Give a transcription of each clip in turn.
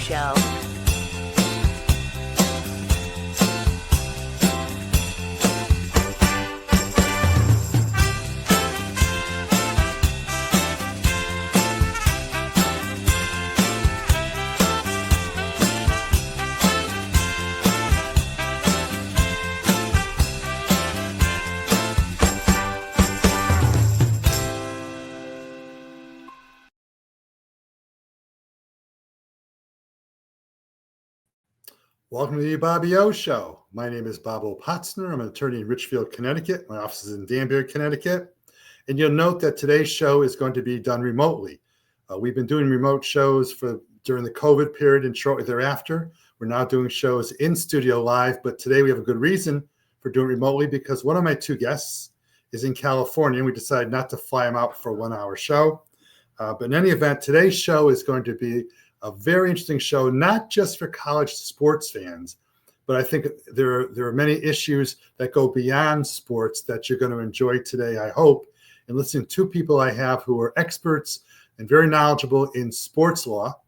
Show. Welcome to the Bobby O Show. My name is Bob O. Potzner. I'm an attorney in Richfield, Connecticut. My office is in Danbury, Connecticut. And you'll note that today's show is going to be done remotely. We've been doing remote shows during the COVID period and shortly thereafter. We're now doing shows in studio live, but today we have a good reason for doing it remotely because one of my two guests is in California, and we decided not to fly him out for a 1 hour show. But in any event, today's show is going to be a very interesting show, not just for college sports fans, but I think there are many issues that go beyond sports that you're going to enjoy today, I hope. And listening to two people I have who are experts and very knowledgeable in sports law.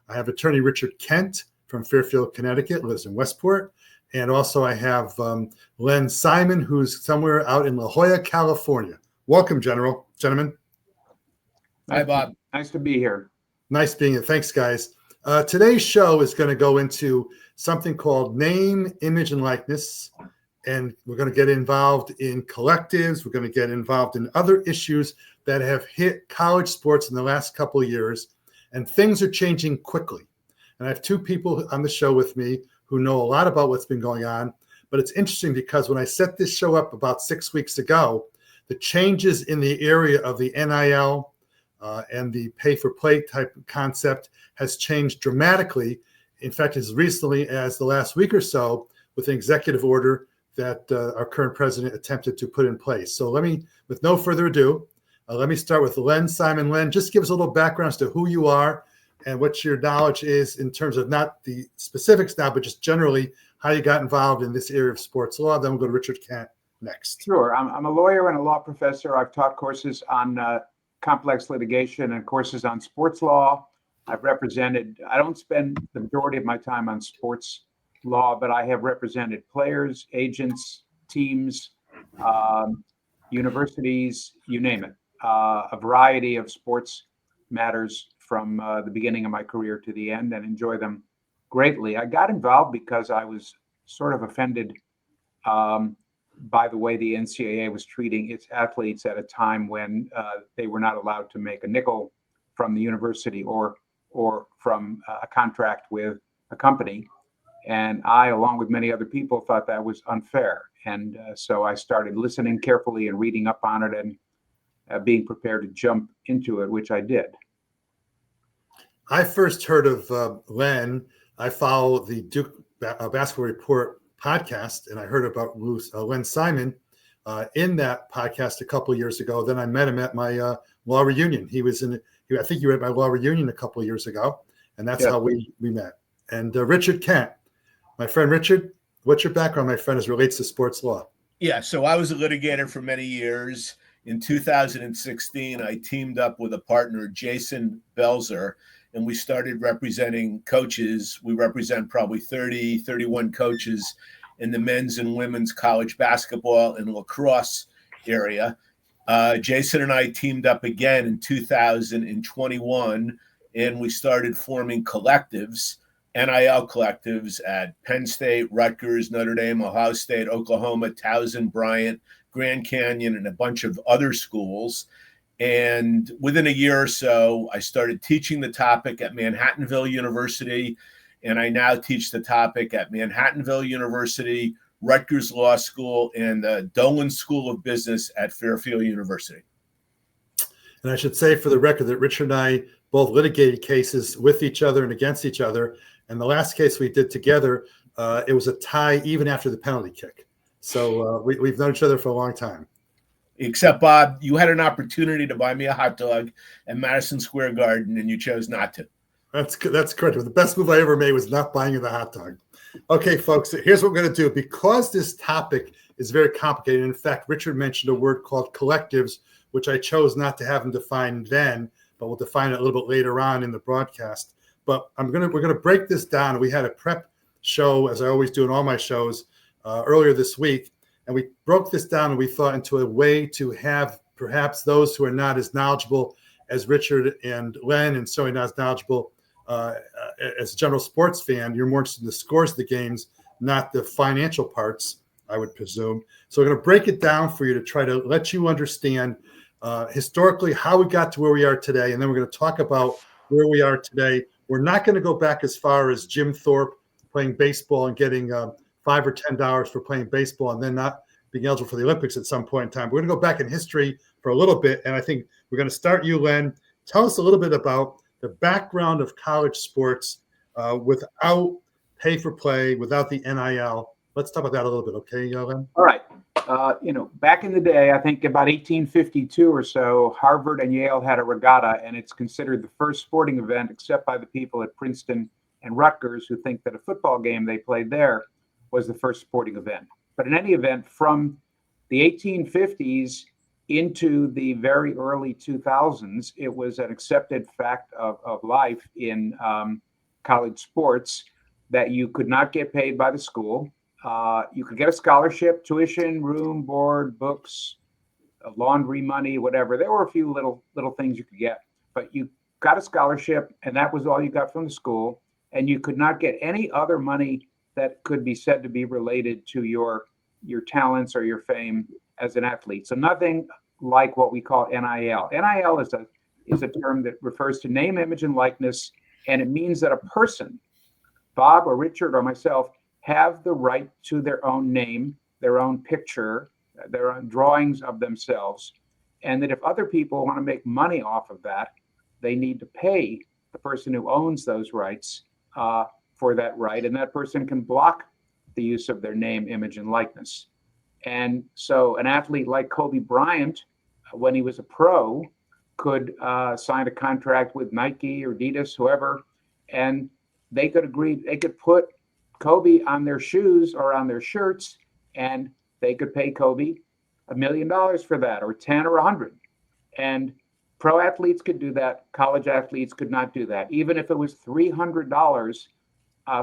I have attorney Richard Kent from Fairfield, Connecticut, lives in Westport. And also I have Len Simon, who's somewhere out in La Jolla, California. Welcome, gentlemen. Hi, Bob. Nice to be here. Nice being here. Thanks, guys. Today's show is going to go into something called name, image, and likeness. And we're going to get involved in collectives. We're going to get involved in other issues that have hit college sports in the last couple of years. And things are changing quickly. And I have two people on the show with me who know a lot about what's been going on. But it's interesting because when I set this show up about 6 weeks ago, the changes in the area of the NIL and the pay-for-play type concept has changed dramatically. In fact, as recently as the last week or so, with an executive order that our current president attempted to put in place. So with no further ado, let me start with Len Simon. Len, just give us a little background as to who you are and what your knowledge is in terms of not the specifics now, but just generally how you got involved in this area of sports law. Then we'll go to Richard Kent next. Sure. I'm a lawyer and a law professor. I've taught courses on complex litigation and courses on sports law. I don't spend the majority of my time on sports law, but I have represented players, agents, teams, universities, you name it, a variety of sports matters from the beginning of my career to the end, and enjoy them greatly. I got involved because I was sort of offended by the way the NCAA was treating its athletes at a time when they were not allowed to make a nickel from the university or from a contract with a company. And I, along with many other people, thought that was unfair. And so I started listening carefully and reading up on it and being prepared to jump into it, which I did. I first heard of Len. I follow the Duke Basketball Report podcast, and I heard about Len Simon in that podcast a couple of years ago. Then I met him at my law reunion. I think you were at my law reunion a couple of years ago, and that's how we met. And Richard Kent, my friend Richard, what's your background, my friend, as it relates to sports law? Yeah, so I was a litigator for many years. In 2016, I teamed up with a partner, Jason Belzer, and we started representing coaches. We represent probably 31 coaches in the men's and women's college basketball and lacrosse area. Jason and I teamed up again in 2021, and we started forming collectives, NIL collectives at Penn State, Rutgers, Notre Dame, Ohio State, Oklahoma, Towson, Bryant, Grand Canyon, and a bunch of other schools. And within a year or so, I started teaching the topic at Manhattanville University, and I now teach the topic at Manhattanville University, Rutgers Law School, and the Dolan School of Business at Fairfield University. And I should say for the record that Richard and I both litigated cases with each other and against each other. And the last case we did together, it was a tie even after the penalty kick. So we've known each other for a long time. Except, Bob, you had an opportunity to buy me a hot dog at Madison Square Garden, and you chose not to. That's correct. The best move I ever made was not buying you the hot dog. Okay, folks, here's what we're going to do. Because this topic is very complicated. In fact, Richard mentioned a word called collectives, which I chose not to have him define then, but we'll define it a little bit later on in the broadcast. but we're gonna break this down. We had a prep show, as I always do in all my shows, earlier this week, and we broke this down and we thought into a way to have perhaps those who are not as knowledgeable as Richard and Len, and certainly not as knowledgeable as a general sports fan. You're more interested in the scores of the games, not the financial parts, I would presume. So we're going to break it down for you to try to let you understand historically how we got to where we are today. And then we're going to talk about where we are today. We're not going to go back as far as Jim Thorpe playing baseball and getting $5 or $10 for playing baseball and then not being eligible for the Olympics at some point in time. We're going to go back in history for a little bit. And I think we're going to start you, Len. Tell us a little bit about the background of college sports without pay for play, without the NIL. Let's talk about that a little bit, okay, Len? All right. Back in the day, I think about 1852 or so, Harvard and Yale had a regatta, and it's considered the first sporting event, except by the people at Princeton and Rutgers who think that a football game they played there was the first sporting event. But in any event, from the 1850s into the very early 2000s, it was an accepted fact of life in college sports that you could not get paid by the school. You could get a scholarship, tuition, room, board, books, laundry money, whatever. There were a few little things you could get, but you got a scholarship, and that was all you got from the school. And you could not get any other money that could be said to be related to your talents or your fame as an athlete. So nothing like what we call NIL. NIL is a term that refers to name, image, and likeness, and it means that a person, Bob or Richard or myself, have the right to their own name, their own picture, their own drawings of themselves, and that if other people want to make money off of that, they need to pay the person who owns those rights for that right, and that person can block the use of their name, image, and likeness. And so an athlete like Kobe Bryant, when he was a pro, could sign a contract with Nike or Adidas, whoever, and they could agree, they could put Kobe on their shoes or on their shirts, and they could pay Kobe $1 million for that, or 10 or 100. And pro athletes could do that. College athletes could not do that. Even if it was $300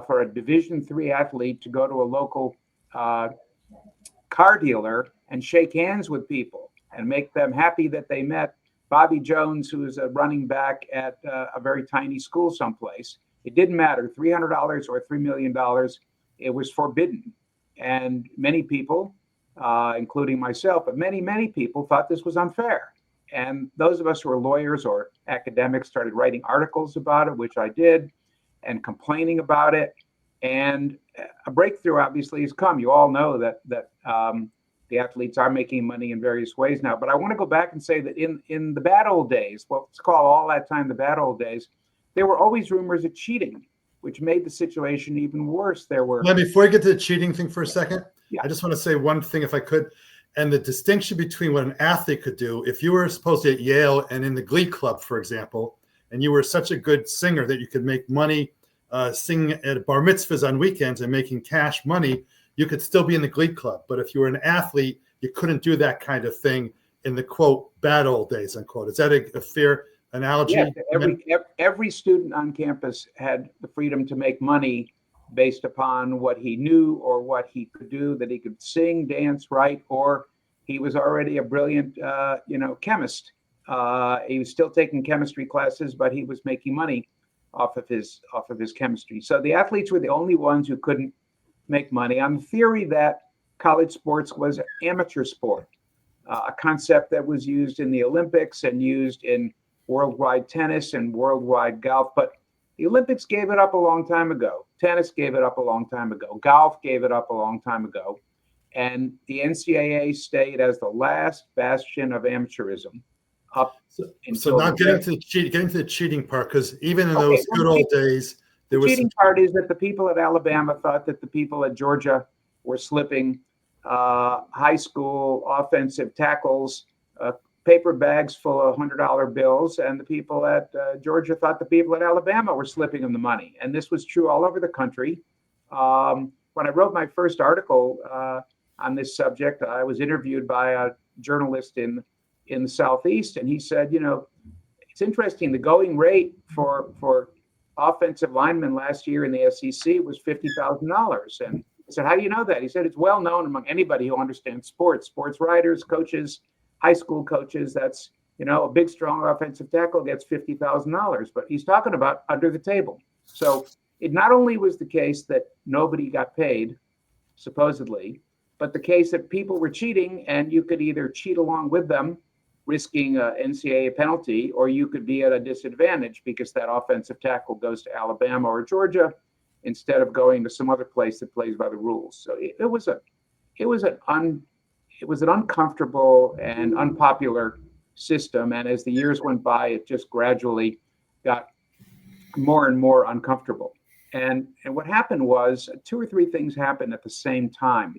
for a Division III athlete to go to a local car dealer and shake hands with people and make them happy that they met Bobby Jones, who is a running back at a very tiny school someplace. It didn't matter, $300 or $3 million. It was forbidden. And many people, including myself, but many people thought this was unfair. And those of us who are lawyers or academics started writing articles about it, which I did, and complaining about it. And a breakthrough obviously has come. You all know that the athletes are making money in various ways now. But I want to go back and say that in the bad old days, well, let's call all that time the bad old days, there were always rumors of cheating, which made the situation even worse. There were. Now, before I get to the cheating thing for a second, Yeah. I just want to say one thing, if I could, and the distinction between what an athlete could do. If you were supposed to at Yale and in the Glee Club, for example, and you were such a good singer that you could make money singing at bar mitzvahs on weekends and making cash money, you could still be in the Glee Club. But if you were an athlete, you couldn't do that kind of thing in the, quote, bad old days, unquote. Is that a fair analogy? Yes, every student on campus had the freedom to make money based upon what he knew or what he could do, that he could sing, dance, write, or he was already a brilliant, chemist. He was still taking chemistry classes, but he was making money off of his chemistry. So the athletes were the only ones who couldn't make money on the theory that college sports was amateur sport, a concept that was used in the Olympics and used in worldwide tennis and worldwide golf. But the Olympics gave it up a long time ago. Tennis gave it up a long time ago. Golf gave it up a long time ago. And the NCAA stayed as the last bastion of amateurism. So now getting to the cheating part, because even in those good old days, there was cheating part is that the people at Alabama thought that the people at Georgia were slipping high school offensive tackles, paper bags full of $100 bills, and the people at Georgia thought the people at Alabama were slipping them the money. And this was true all over the country. When I wrote my first article on this subject, I was interviewed by a journalist in the Southeast, and he said, it's interesting, the going rate for offensive lineman last year in the SEC was $50,000. And I said, how do you know that? He said, it's well known among anybody who understands sports writers, coaches, high school coaches. That's, a big, strong offensive tackle gets $50,000, but he's talking about under the table. So it not only was the case that nobody got paid, supposedly, but the case that people were cheating, and you could either cheat along with them, risking an NCAA penalty, or you could be at a disadvantage because that offensive tackle goes to Alabama or Georgia instead of going to some other place that plays by the rules. So it was an uncomfortable and unpopular system, and as the years went by, it just gradually got more and more uncomfortable. And what happened was 2 or 3 things happened at the same time.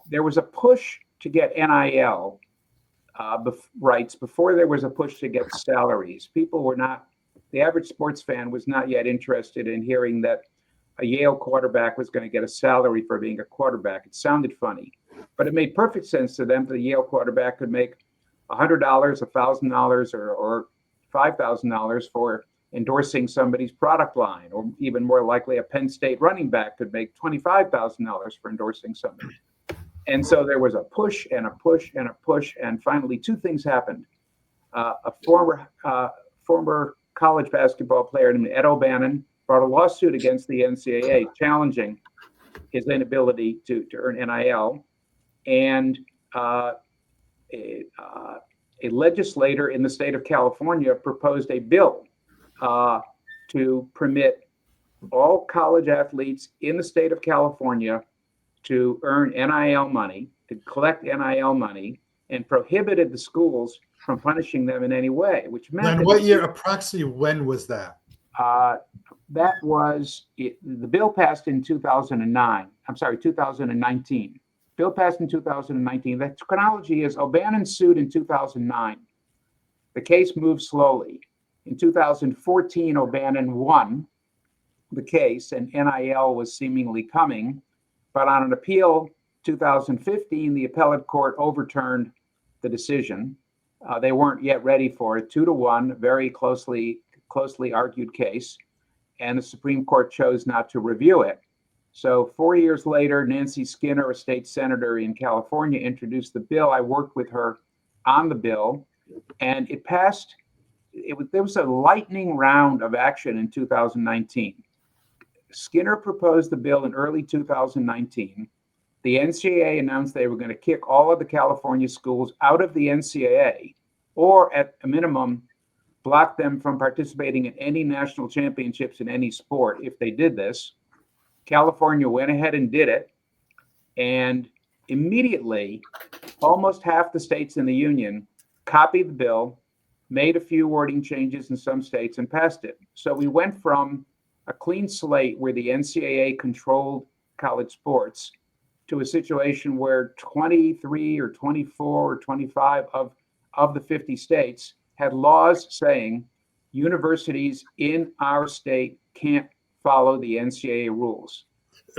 There was a push to get NIL rights before there was a push to get salaries. The average sports fan was not yet interested in hearing that a Yale quarterback was going to get a salary for being a quarterback. It sounded funny, but it made perfect sense to them that a Yale quarterback could make $100, $1,000, or $5,000 for endorsing somebody's product line, or even more likely, a Penn State running back could make $25,000 for endorsing somebody. And so there was a push and a push and a push, and finally 2 things happened. A former college basketball player named Ed O'Bannon brought a lawsuit against the NCAA challenging his inability to earn NIL, and a legislator in the state of California proposed a bill to permit all college athletes in the state of California to earn NIL money, to collect NIL money, and prohibited the schools from punishing them in any way, which meant And what year, approximately when was that? That was it. The bill passed in 2009. I'm sorry, 2019. Bill passed in 2019. The chronology is O'Bannon sued in 2009. The case moved slowly. In 2014, O'Bannon won the case, and NIL was seemingly coming. But on an appeal, 2015, the appellate court overturned the decision. They weren't yet ready for it. 2-1, very closely argued case, and the Supreme Court chose not to review it. So 4 years later, Nancy Skinner, a state senator in California, introduced the bill. I worked with her on the bill, and it passed. There was a lightning round of action in 2019. Skinner proposed the bill in early 2019. The NCAA announced they were going to kick all of the California schools out of the NCAA, or at a minimum, block them from participating in any national championships in any sport if they did this. California went ahead and did it, and immediately, almost half the states in the union copied the bill, made a few wording changes in some states, and passed it. So we went from a clean slate where the NCAA controlled college sports to a situation where 23 or 24 or 25 of the 50 states had laws saying universities in our state can't follow the NCAA rules.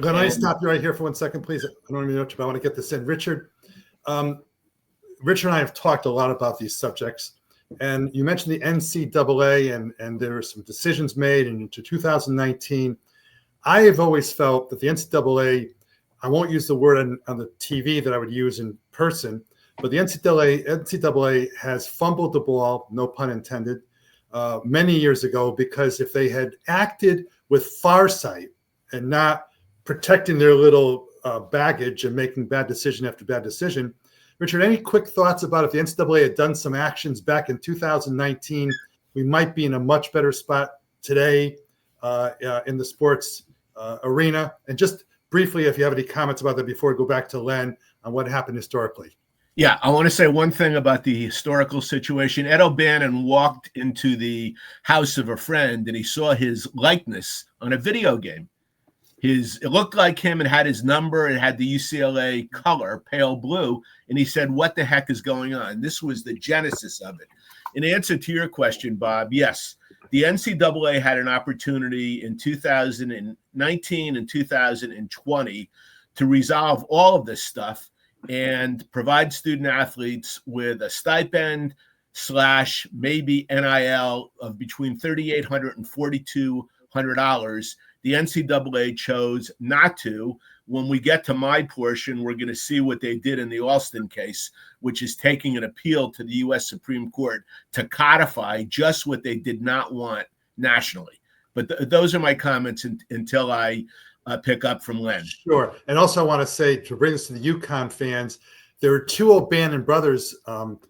Can I stop you right here for 1 second, please? I don't even know but I want to get this in. Richard and I have talked a lot about these subjects, and you mentioned the NCAA, and there were some decisions made into 2019. I have always felt that the NCAA, I won't use the word on the TV that I would use in person, but the NCAA has fumbled the ball, no pun intended, many years ago, because if they had acted with foresight and not protecting their little baggage and making bad decision after bad decision. Richard, any quick thoughts about if the NCAA had done some actions back in 2019, we might be in a much better spot today in the sports arena? And just briefly, if you have any comments about that before we go back to Len on what happened historically. Yeah, I want to say one thing about the historical situation. Ed O'Bannon walked into the house of a friend and he saw his likeness on a video game. It looked like him and had his number and had the UCLA color, pale blue. And he said, what the heck is going on? This was the genesis of it. In answer to your question, Bob, yes, the NCAA had an opportunity in 2019 and 2020 to resolve all of this stuff and provide student athletes with a stipend, / maybe NIL of between $3,800 and $4,200. The NCAA chose not to. When we get to my portion, we're going to see what they did in the Alston case, which is taking an appeal to the U.S. Supreme Court to codify just what they did not want nationally. But those are my comments until I pick up from Len. Sure. And also I want to say, to bring this to the UConn fans, there are two O'Bannon brothers,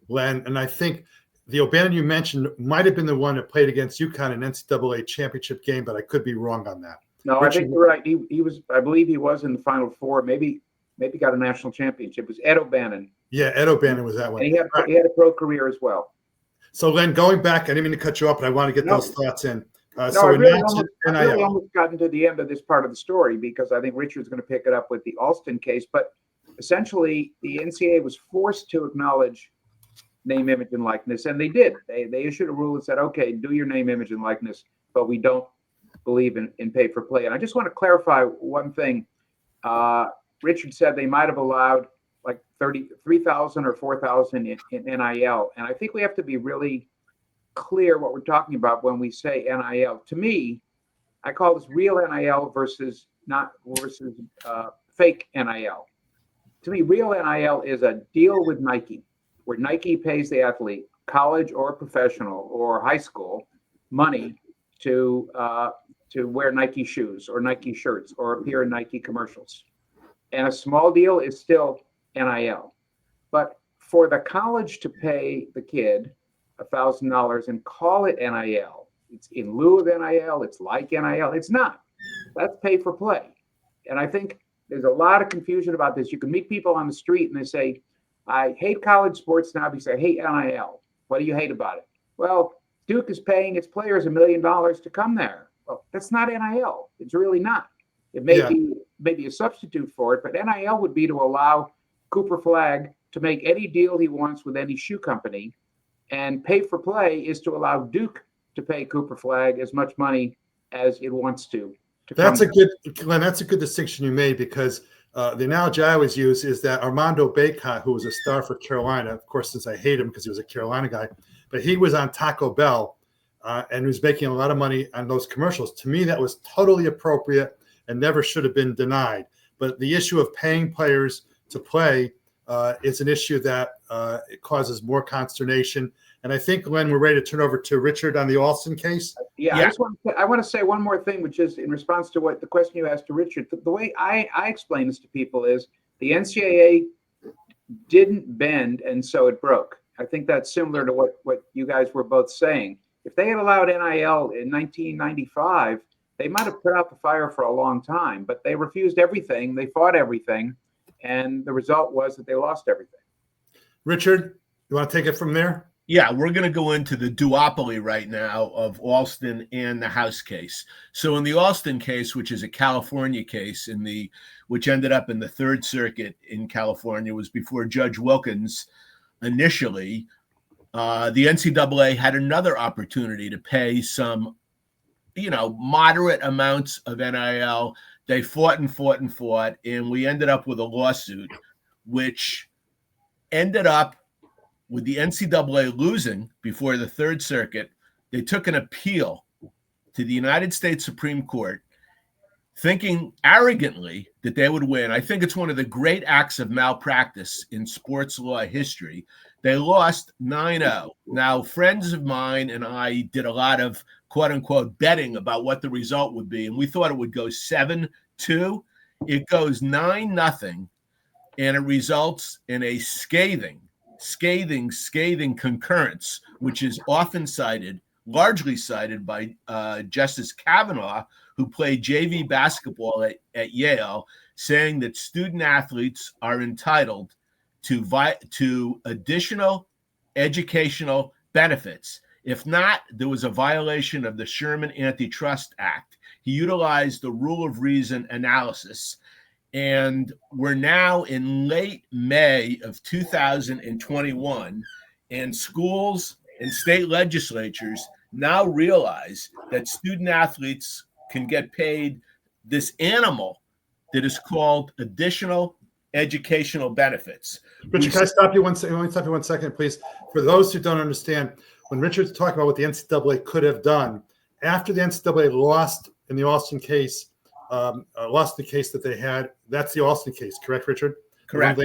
Len, and I think the O'Bannon you mentioned might have been the one that played against UConn in an NCAA championship game, but I could be wrong on that. No, Richard, I think you're right. He was, I believe he was in the Final Four, maybe got a national championship. It was Ed O'Bannon. Yeah, Ed O'Bannon was that one. And he had a pro career as well. So, Len, going back, I didn't mean to cut you off, but I want to get those thoughts in. I really almost gotten to the end of this part of the story because I think Richard's going to pick it up with the Alston case. But essentially, the NCAA was forced to acknowledge name, image, and likeness, and they did. They issued a rule that said, okay, do your name, image, and likeness, but we don't believe in pay for play. And I just want to clarify one thing. Richard said they might have allowed like 3,000 or 4,000 in NIL. And I think we have to be really clear what we're talking about when we say NIL. To me, I call this real NIL versus fake NIL. To me, real NIL is a deal with Nike, where Nike pays the athlete, college or professional or high school, money to wear Nike shoes or Nike shirts or appear in Nike commercials. And a small deal is still NIL. But for the college to pay the kid $1,000 and call it NIL, it's in lieu of NIL, it's like NIL. It's not. That's pay for play. And I think there's a lot of confusion about this. You can meet people on the street and they say, I hate college sports now because I hate NIL. What do you hate about it? Well, Duke is paying its players $1 million to come there. Well, that's not NIL. It's really not. It may be maybe a substitute for it, but NIL would be to allow Cooper Flagg to make any deal he wants with any shoe company, and pay for play is to allow Duke to pay Cooper Flagg as much money as it wants to. That's a good, Glenn. That's a good distinction you made because the analogy I always use is that Armando Bacot, who was a star for Carolina, of course, since I hate him because he was a Carolina guy, but he was on Taco Bell and was making a lot of money on those commercials. To me, that was totally appropriate and never should have been denied. But the issue of paying players to play is an issue that it causes more consternation. And I think, Glenn, we're ready to turn over to Richard on the Alston case. Yeah. I want to say one more thing, which is in response to what the question you asked to Richard. The way I explain this to people is the NCAA didn't bend, and so it broke. I think that's similar to what you guys were both saying. If they had allowed NIL in 1995, they might have put out the fire for a long time, but they refused everything. They fought everything, and the result was that they lost everything. Richard, you want to take it from there? Yeah, we're going to go into the duopoly right now of Alston and the House case. So in the Alston case, which is a California case, which ended up in the Third Circuit in California, was before Judge Wilkins initially. The NCAA had another opportunity to pay some, moderate amounts of NIL. They fought, and we ended up with a lawsuit, which ended up with the NCAA losing before the Third Circuit. They took an appeal to the United States Supreme Court, thinking arrogantly that they would win. I think it's one of the great acts of malpractice in sports law history. They lost 9-0. Now, friends of mine and I did a lot of quote-unquote betting about what the result would be, and we thought it would go 7-2. It goes 9-0, and it results in a scathing concurrence, which is often largely cited by Justice Kavanaugh, who played JV basketball at Yale, saying that student athletes are entitled to additional educational benefits. If not, there was a violation of the Sherman Antitrust Act. He utilized the rule of reason analysis. And we're now in late May of 2021, and schools and state legislatures now realize that student athletes can get paid this animal that is called additional educational benefits. Richard, can I stop you one second? Let me stop you 1 second, please. For those who don't understand, when Richard's talking about what the NCAA could have done, after the NCAA lost in the Alston case, lost the case that they had, that's the Alston case, correct, Richard? Correct.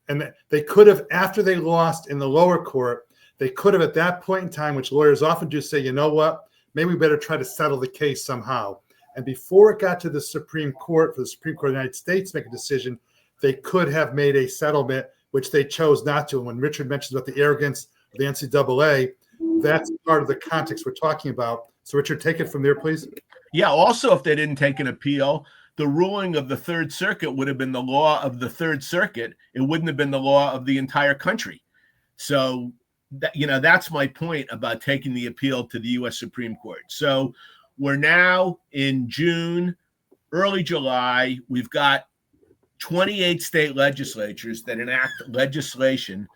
And they could have, after they lost in the lower court, they could have at that point in time, which lawyers often do, say, you know what, maybe we better try to settle the case somehow. And before it got to the Supreme Court, for the Supreme Court of the United States to make a decision, they could have made a settlement, which they chose not to. And when Richard mentions about the arrogance of the NCAA, that's part of the context we're talking about. So Richard, take it from there, please. Yeah. Also, if they didn't take an appeal, the ruling of the Third Circuit would have been the law of the Third Circuit. It wouldn't have been the law of the entire country. So, that's my point about taking the appeal to the U.S. Supreme Court. So we're now in June, early July. We've got 28 state legislatures that enact legislation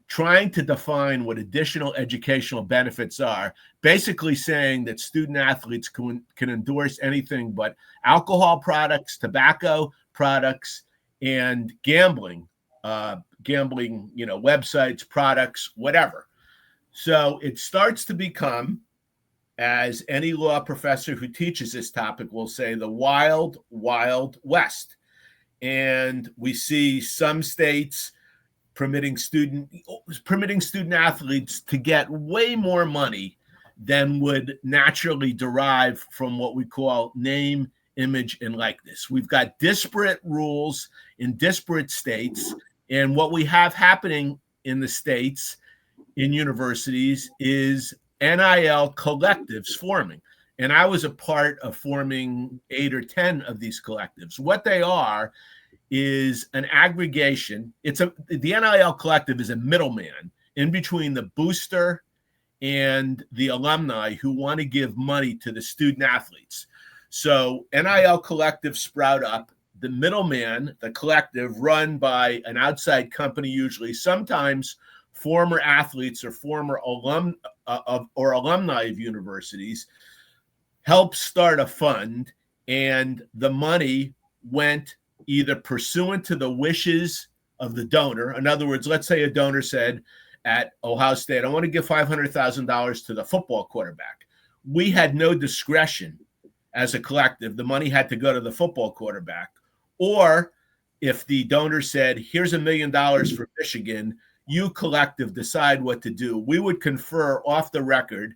trying to define what additional educational benefits are, basically saying that student athletes can endorse anything but alcohol products, tobacco products, and gambling, websites, products, whatever. So it starts to become, as any law professor who teaches this topic will say, the wild, wild west. And we see some states permitting student athletes to get way more money than would naturally derive from what we call name, image, and likeness. We've got disparate rules in disparate states. And what we have happening in the states, in universities, is NIL collectives forming. And I was a part of forming 8 or 10 of these collectives. What they are is an aggregation. The NIL collective is a middleman in between the booster and the alumni who want to give money to the student athletes. So NIL collectives sprout up. The middleman, the collective, run by an outside company, usually, sometimes former athletes or former alumni of universities, help start a fund, and the money went either pursuant to the wishes of the donor. In other words, let's say a donor said at Ohio State, I want to give $500,000 to the football quarterback. We had no discretion as a collective. The money had to go to the football quarterback. Or if the donor said, here's $1 million for Michigan, you collective decide what to do. We would confer off the record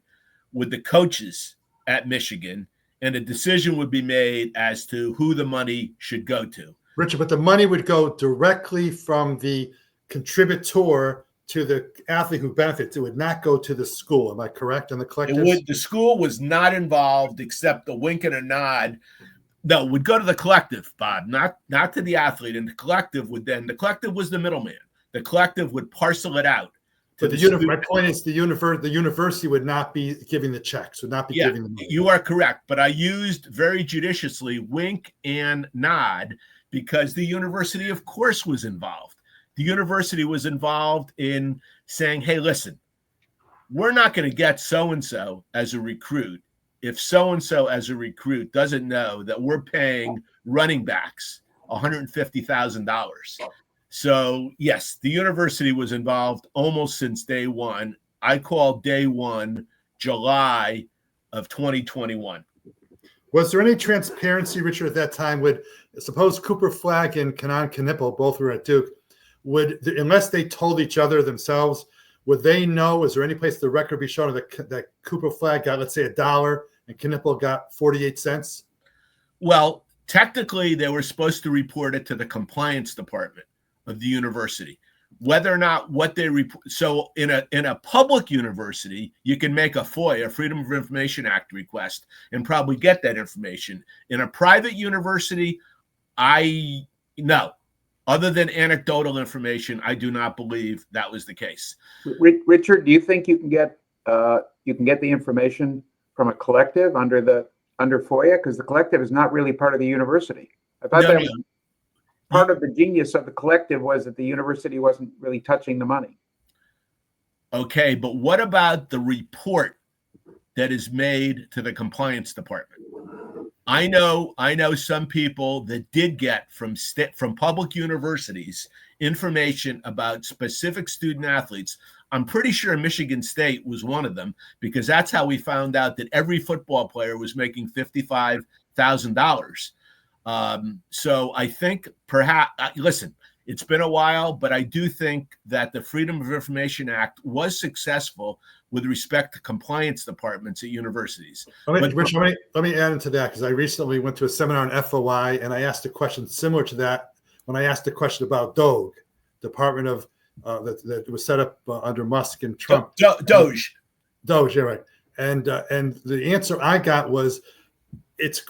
with the coaches at Michigan, and a decision would be made as to who the money should go to. Richard, but the money would go directly from the contributor to the athlete who benefits. It would not go to the school. Am I correct on the collective? The school was not involved except a wink and a nod. No, it would go to the collective, Bob, not to the athlete. And the collective was the middleman. The collective would parcel it out. But my point is the university would not be giving the checks, would not be giving the money. You are correct. But I used very judiciously wink and nod because the university, of course, was involved. The university was involved in saying, hey, listen, we're not going to get so-and-so as a recruit if so-and-so as a recruit doesn't know that we're paying running backs $150,000. So, yes, the university was involved almost since day one. I call day one July of 2021. Was there any transparency, Richard, at that time? Suppose Cooper Flagg and Kanaan Knipple, both were at Duke, unless they told each other themselves, would they know? Is there any place the record be shown that Cooper Flagg got, let's say, $1 and Knipple got 48 cents? Well, technically, they were supposed to report it to the compliance department of the university. Whether or not what they report. So in a public university, you can make a FOIA, Freedom of Information Act request, and probably get that information. In a private university, no. Other than anecdotal information, I do not believe that was the case. Richard, do you think you can get the information from a collective under FOIA? Because the collective is not really part of the university. I thought that was part of the genius of the collective was that the university wasn't really touching the money. Okay, but what about the report that is made to the compliance department? I know some people that did get from public universities information about specific student athletes. I'm pretty sure Michigan State was one of them, because that's how we found out that every football player was making $55,000. So I think perhaps, listen, it's been a while, but I do think that the Freedom of Information Act was successful with respect to compliance departments at universities. Rich, let me add into that, because I recently went to a seminar on FOI, and I asked a question similar to that when I asked a question about DOG, Department of that was set up under Musk and Trump. Doge, yeah, right. And the answer I got was, it's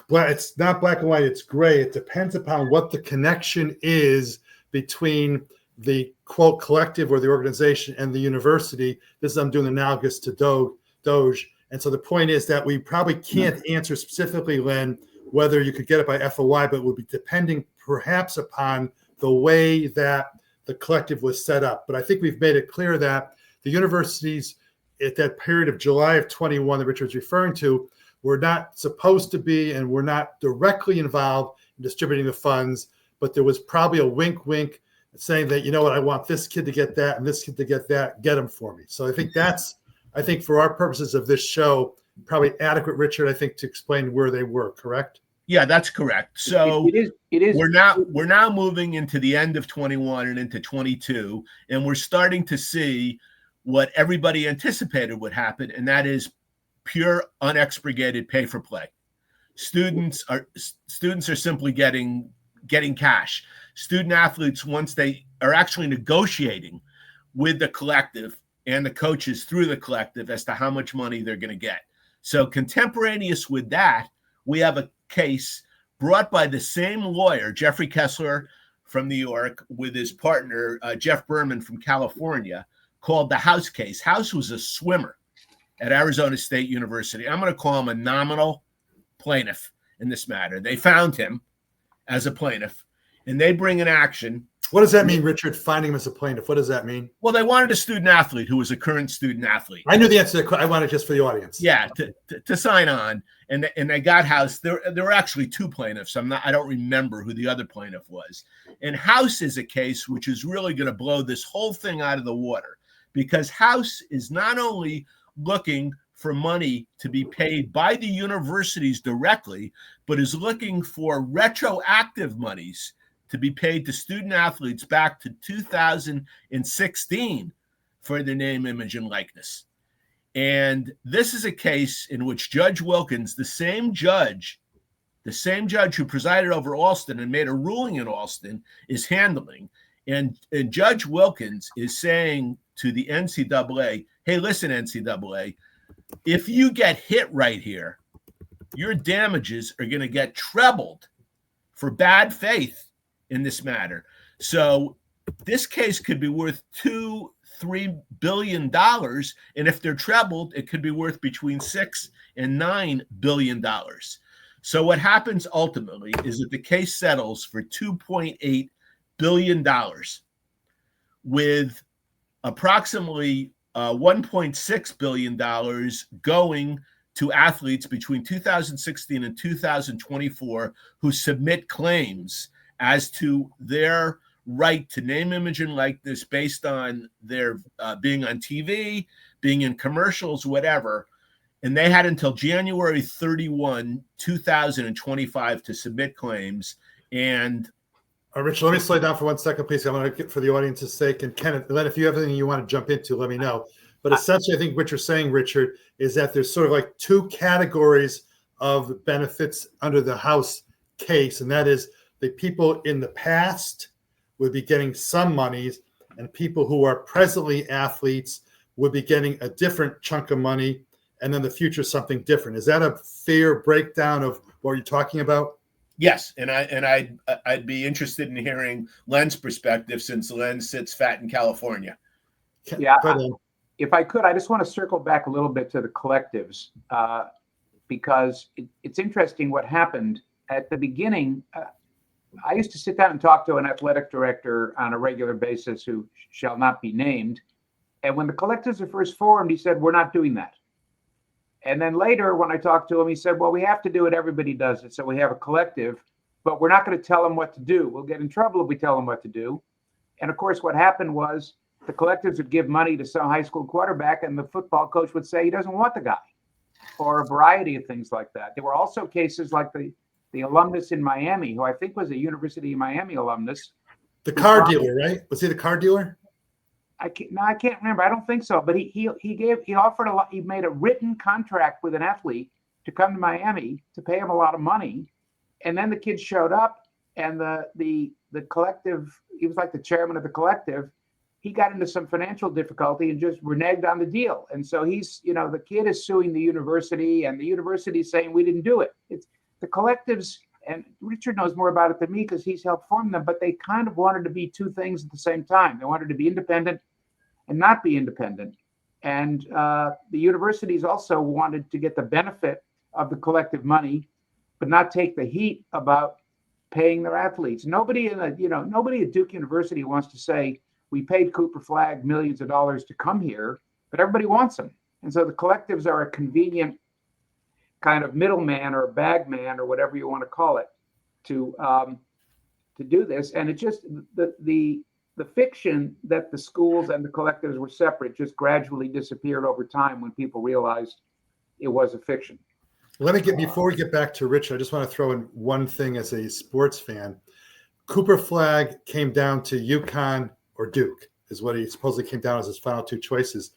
not black and white, it's gray. It depends upon what the connection is between the quote collective or the organization and the university. This is, I'm doing analogous to Doge. And so the point is that we probably can't answer specifically, Len, whether you could get it by FOI, but it would be depending perhaps upon the way that the collective was set up. But I think we've made it clear that the universities at that period of July of 21 that Richard's referring to were not supposed to be, and were not directly involved in distributing the funds, but there was probably a wink saying that, you know what, I want this kid to get that and this kid to get that, get them for me. So I think for our purposes of this show, probably adequate, Richard, I think, to explain where they were, correct? Yeah, that's correct. So it is. We're now moving into the end of 21 and into 22, and we're starting to see what everybody anticipated would happen, and that is pure unexpurgated pay for play. Students are simply getting cash. Student athletes, once they are actually negotiating with the collective and the coaches through the collective as to how much money they're going to get. So contemporaneous with that, we have a case brought by the same lawyer, Jeffrey Kessler from New York, with his partner, Jeff Berman from California, called the House case. House was a swimmer at Arizona State University. I'm going to call him a nominal plaintiff in this matter. They found him as a plaintiff, and they bring an action. What does that mean, Richard, finding him as a plaintiff? What does that mean? Well, they wanted a student athlete who was a current student athlete. I knew the answer to the question. I wanted just for the audience. Yeah, to sign on. And they got House. There were actually two plaintiffs. I don't remember who the other plaintiff was. And House is a case which is really going to blow this whole thing out of the water, because House is not only looking for money to be paid by the universities directly, but is looking for retroactive monies to be paid to student athletes back to 2016 for their name, image, and likeness. And this is a case in which Judge Wilkins, the same judge who presided over Alston and made a ruling in Alston, is handling. And Judge Wilkins is saying to the NCAA, hey, listen, NCAA, if you get hit right here, your damages are going to get trebled for bad faith in this matter. So this case could be worth $2-3 billion. And if they're trebled, it could be worth between $6 and $9 billion. So what happens ultimately is that the case settles for $2.8 billion, with approximately $1.6 billion going to athletes between 2016 and 2024 who submit claims as to their right to name, image, and likeness based on their being on TV, being in commercials, whatever. And they had until January 31, 2025 to submit claims. And Richard, let me slow down for 1 second, please. I want to get for the audience's sake. And Kenneth, Len, if you have anything you want to jump into, let me know. But essentially, I think what you're saying, Richard, is that there's sort of like two categories of benefits under the House case. And that is the people in the past would be getting some monies, and people who are presently athletes would be getting a different chunk of money, and then the future something different. Is that a fair breakdown of what you're talking about? Yes, and I'd be interested in hearing Len's perspective, since Len sits fat in California. Yeah, if I could, I just want to circle back a little bit to the collectives, because it's interesting what happened at the beginning. I used to sit down and talk to an athletic director on a regular basis who shall not be named. And when the collectives were first formed, he said, we're not doing that. And then later, when I talked to him, he said, well, we have to do it. Everybody does it. So we have a collective, but we're not going to tell them what to do. We'll get in trouble if we tell them what to do. And of course, what happened was the collectives would give money to some high school quarterback, and the football coach would say he doesn't want the guy, or a variety of things like that. There were also cases like the alumnus in Miami, who I think was a University of Miami alumnus. The car dealer, right? Was he the car dealer? I can't remember. I don't think so. But he offered a lot. He made a written contract with an athlete to come to Miami to pay him a lot of money, and then the kid showed up, and the collective. He was like the chairman of the collective. He got into some financial difficulty and just reneged on the deal. And so he's, the kid is suing the university, and the university is saying we didn't do it. It's the collectives, and Richard knows more about it than me because he's helped form them, but they kind of wanted to be two things at the same time. They wanted to be independent and not be independent. And the universities also wanted to get the benefit of the collective money, but not take the heat about paying their athletes. Nobody at Duke University wants to say, we paid Cooper Flagg millions of dollars to come here, but everybody wants them. And so the collectives are a convenient kind of middleman or a bagman or whatever you want to call it to do this. And it just, the fiction that the schools and the collectives were separate just gradually disappeared over time when people realized it was a fiction. Before we get back to Rich, I just want to throw in one thing as a sports fan. Cooper Flagg came down to UConn or Duke is what he supposedly came down as his final two choices.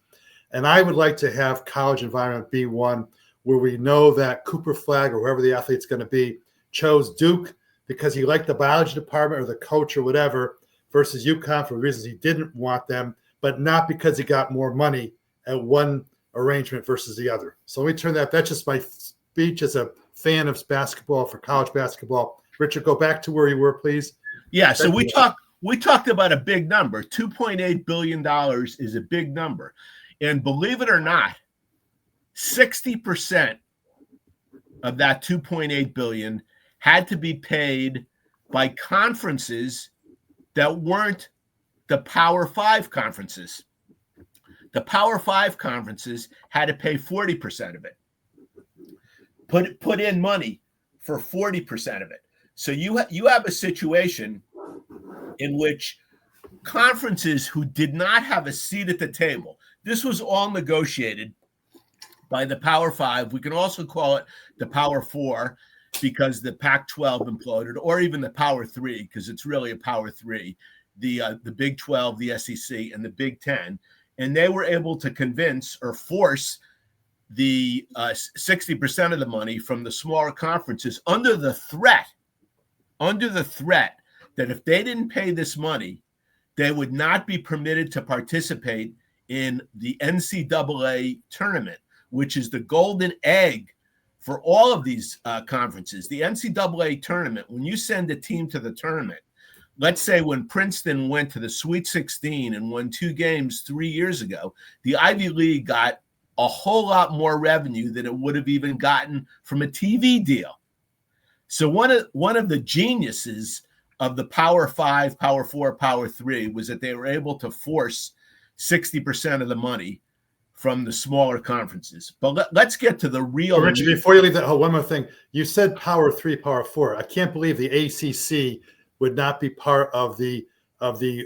And I would like to have college environment be one where we know that Cooper Flagg or whoever the athlete's going to be chose Duke because he liked the biology department or the coach or whatever versus UConn for reasons he didn't want them, but not because he got more money at one arrangement versus the other. So let me turn that's just my speech as a fan of basketball for college basketball. Richard, go back to where you were, please. Yeah, so we talked about a big number. $2.8 billion is a big number. And believe it or not, 60% of that $2.8 billion had to be paid by conferences that weren't the Power Five conferences. The Power Five conferences had to pay 40% of it. Put in money for 40% of it. So you have a situation in which conferences who did not have a seat at the table, this was all negotiated by the Power Five. We can also call it the Power Four because the Pac-12 imploded, or even the Power Three because it's really a Power Three, the Big 12, the SEC, and the Big 10. And they were able to convince or force the 60% of the money from the smaller conferences under the threat that if they didn't pay this money, they would not be permitted to participate in the NCAA tournament, which is the golden egg for all of these conferences. The NCAA tournament, when you send a team to the tournament, let's say when Princeton went to the Sweet 16 and won 2 games 3 years ago, the Ivy League got a whole lot more revenue than it would have even gotten from a TV deal. So one of the geniuses of the Power Five, Power Four, Power Three was that they were able to force 60% of the money from the smaller conferences. But let's get to the real. Richard, before you leave that, one more thing. You said Power Three, Power Four. I can't believe the ACC would not be part of the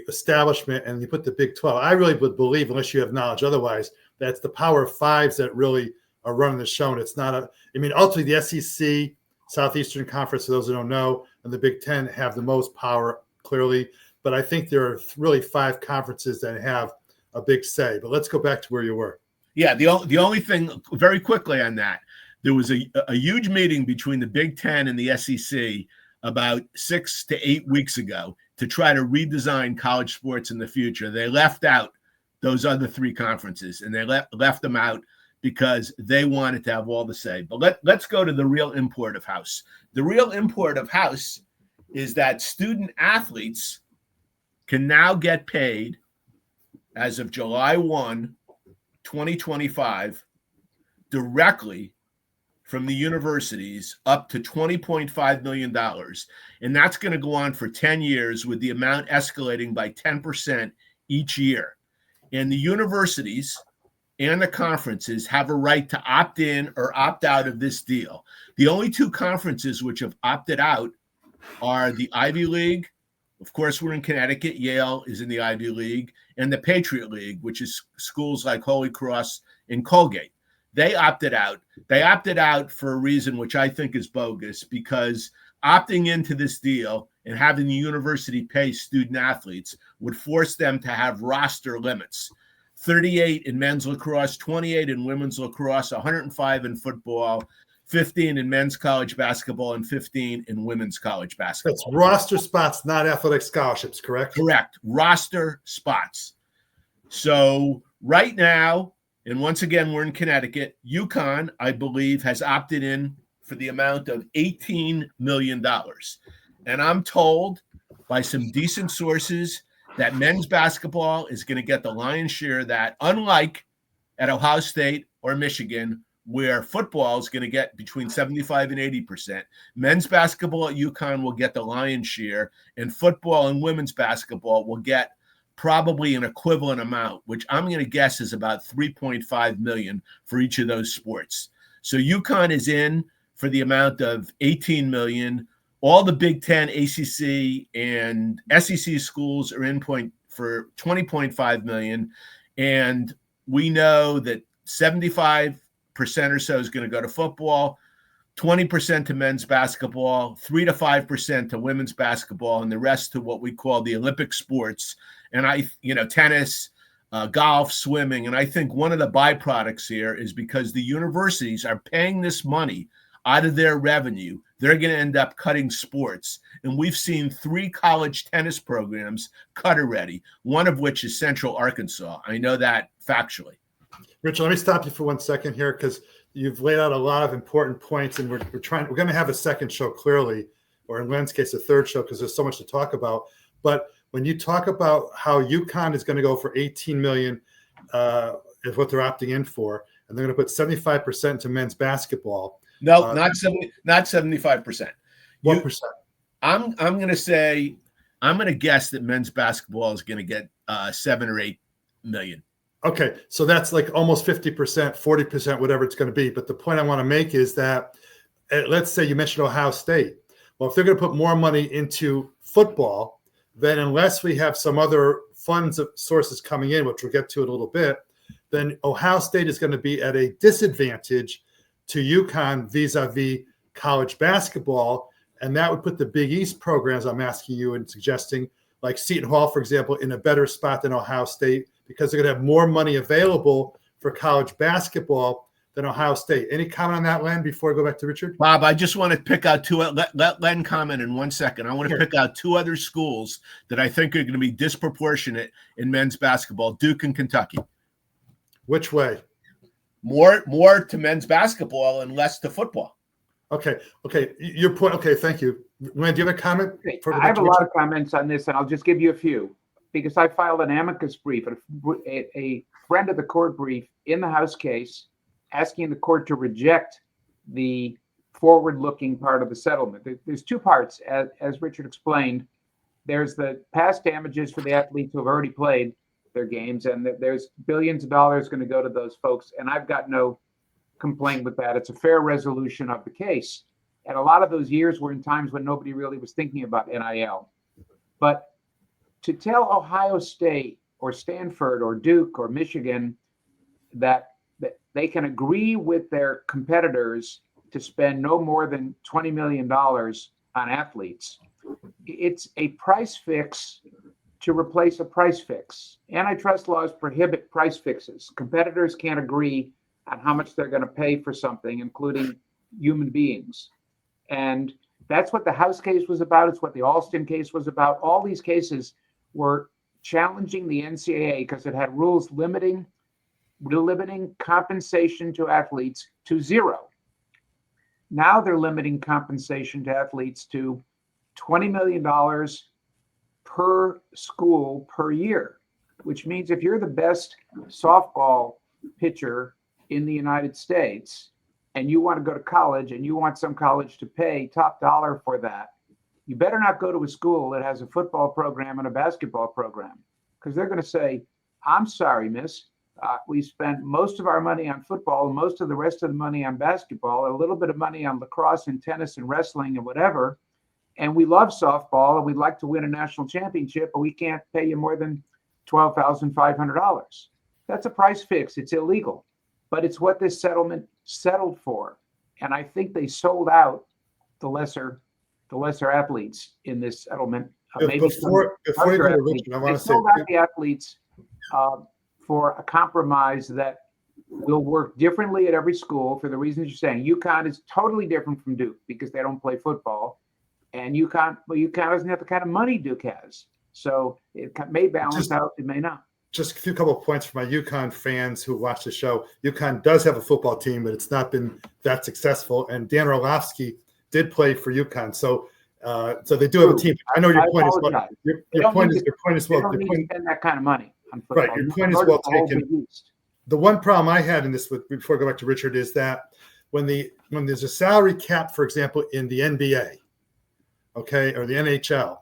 establishment, and you put the Big 12. I really would believe, unless you have knowledge otherwise, that's the Power Fives that really are running the show. And it's not ultimately the SEC, Southeastern Conference, for those who don't know, and the Big 10 have the most power, clearly. But I think there are really 5 conferences that have a big say. But let's go back to where you were. Yeah, the only thing, very quickly on that, there was a huge meeting between the Big 10 and the SEC about 6 to 8 weeks ago to try to redesign college sports in the future. They left out those other 3 conferences, and they left them out because they wanted to have all the say. But let's go to the real import of house. The real import of house is that student athletes can now get paid as of July 1, 2025, directly from the universities up to $20.5 million. And that's going to go on for 10 years with the amount escalating by 10% each year. And the universities and the conferences have a right to opt in or opt out of this deal. The only two conferences which have opted out are the Ivy League. Of course, we're in Connecticut. Yale is in the Ivy League, and the Patriot League, which is schools like Holy Cross and Colgate. They opted out. They opted out for a reason which I think is bogus, because opting into this deal and having the university pay student athletes would force them to have roster limits. 38 in men's lacrosse, 28 in women's lacrosse, 105 in football, 15 in men's college basketball, and 15 in women's college basketball. That's roster spots, not athletic scholarships, correct? Correct. Roster spots. So right now, and once again, we're in Connecticut, UConn, I believe, has opted in for the amount of $18 million. And I'm told by some decent sources that men's basketball is going to get the lion's share of that, unlike at Ohio State or Michigan, where football is going to get between 75 and 80%. Men's basketball at UConn will get the lion's share, and football and women's basketball will get probably an equivalent amount, which I'm going to guess is about $3.5 million for each of those sports. So UConn is in for the amount of $18 million. All the Big Ten, ACC, and SEC schools are in for $20.5 million. And we know that 75% or so is going to go to football, 20% to men's basketball, 3 to 5% to women's basketball, and the rest to what we call the Olympic sports. And tennis, golf, swimming. And I think one of the byproducts here is because the universities are paying this money out of their revenue, they're going to end up cutting sports. And we've seen 3 college tennis programs cut already, one of which is Central Arkansas. I know that factually. Richard, let me stop you for 1 second here, because you've laid out a lot of important points, and we're going to have a second show clearly, or in Len's case, a third show, because there's so much to talk about. But when you talk about how UConn is going to go for $18 million, is what they're opting in for, and they're going to put 75% to men's basketball. No, not 75%. What percent? I'm going to say, I'm going to guess that men's basketball is going to get 7 or 8 million. Okay, so that's like almost 50%, 40%, whatever it's going to be. But the point I want to make is that, let's say you mentioned Ohio State. Well, if they're going to put more money into football, then unless we have some other funds sources coming in, which we'll get to in a little bit, then Ohio State is going to be at a disadvantage to UConn vis-a-vis college basketball. And that would put the Big East programs, I'm asking you and suggesting, like Seton Hall, for example, in a better spot than Ohio State, because they're going to have more money available for college basketball than Ohio State. Any comment on that, Len, before I go back to Richard? Bob, I just want to pick out two. Let Len comment in 1 second. I want to pick out 2 other schools that I think are going to be disproportionate in men's basketball, Duke and Kentucky. Which way? More to men's basketball and less to football. Okay. Your point. Okay, thank you. Len, do you have a comment? I have a lot of comments on this, and I'll just give you a few, because I filed an amicus brief, a friend of the court brief in the House case, asking the court to reject the forward-looking part of the settlement. There's 2 parts, as Richard explained. There's the past damages for the athletes who have already played their games, and there's billions of dollars going to go to those folks, and I've got no complaint with that. It's a fair resolution of the case. And a lot of those years were in times when nobody really was thinking about NIL. But to tell Ohio State or Stanford or Duke or Michigan that they can agree with their competitors to spend no more than $20 million on athletes, it's a price fix to replace a price fix. Antitrust laws prohibit price fixes. Competitors can't agree on how much they're going to pay for something, including human beings. And that's what the House case was about. It's what the Alston case was about. All these cases were challenging the NCAA because it had rules limiting compensation to athletes to 0. Now they're limiting compensation to athletes to $20 million per school per year, which means if you're the best softball pitcher in the United States and you want to go to college and you want some college to pay top dollar for that, you better not go to a school that has a football program and a basketball program, because they're going to say, I'm sorry, miss, We spent most of our money on football, and most of the rest of the money on basketball, and a little bit of money on lacrosse and tennis and wrestling and whatever. And we love softball, and we'd like to win a national championship, but we can't pay you more than $12,500. That's a price fix. It's illegal, but it's what this settlement settled for. And I think they sold out the lesser athletes in this settlement. Before you go to Richard, I want to say sold out the athletes for a compromise that will work differently at every school for the reasons you're saying. UConn is totally different from Duke because they don't play football, and UConn doesn't have the kind of money Duke has. So it may balance out, it may not. Just a couple of points for my UConn fans who watch the show. UConn does have a football team, but it's not been that successful. And Dan Orlovsky did play for UConn, so they do have a team. I know your point is well. Your point is well. They don't need to spend that kind of money on football. Right, your point is well taken. The one problem I had in this, before I go back to Richard, is that when there's a salary cap, for example, in the NBA, okay, or the NHL,